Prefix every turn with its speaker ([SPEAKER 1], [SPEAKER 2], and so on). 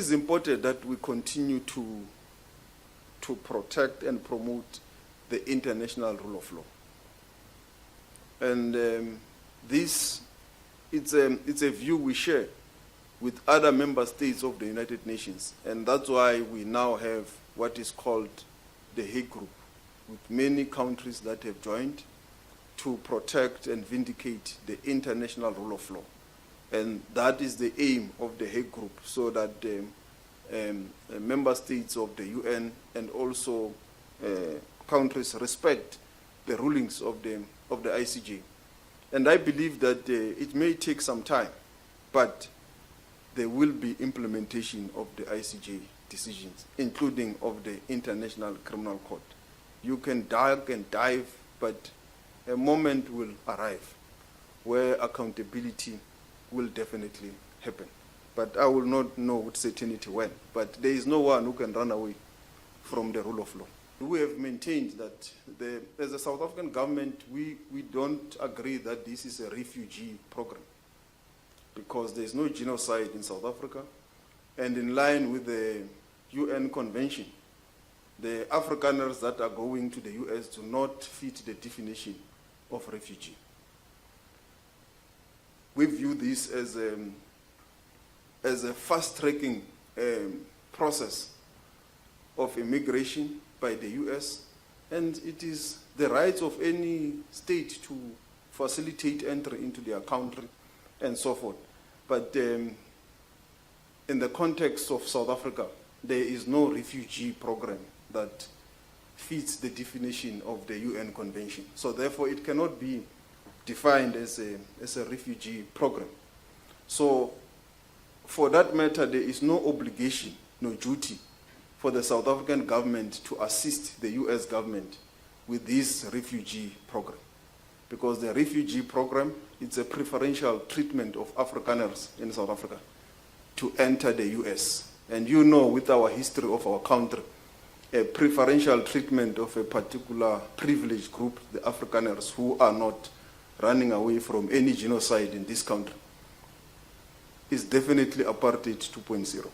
[SPEAKER 1] It is important that we continue to protect and promote the international rule of law. And this, it's a view we share with other member states of the United Nations. And that's why we now have what is called the Hague Group, with many countries that have joined to protect and vindicate the international rule of law. And that is the aim of the Hague Group, so that member states of the UN and also countries respect the rulings of the ICJ. And I believe that it may take some time, but there will be implementation of the ICJ decisions, including of the International Criminal Court. You can dive and dive, but a moment will arrive where accountability will definitely happen. But I will not know with certainty when. But there is no one who can run away from the rule of law. We have maintained that as a South African government, we don't agree that this is a refugee program, because there is no genocide in South Africa. And in line with the UN Convention, the Afrikaners that are going to the US do not fit the definition of refugee. We view this as a fast-tracking process of immigration by the US, and it is the right of any state to facilitate entry into their country and so forth. But in the context of South Africa, there is no refugee program that fits the definition of the UN Convention. So therefore, it cannot be defined as a refugee program. So for that matter, there is no obligation, no duty for the South African government to assist the US government with this refugee program. Because the refugee program, it's a preferential treatment of Afrikaners in South Africa to enter the US. And you know, with our history of our country, a preferential treatment of a particular privileged group, the Afrikaners, who are not running away from any genocide in this country, is definitely apartheid 2.0.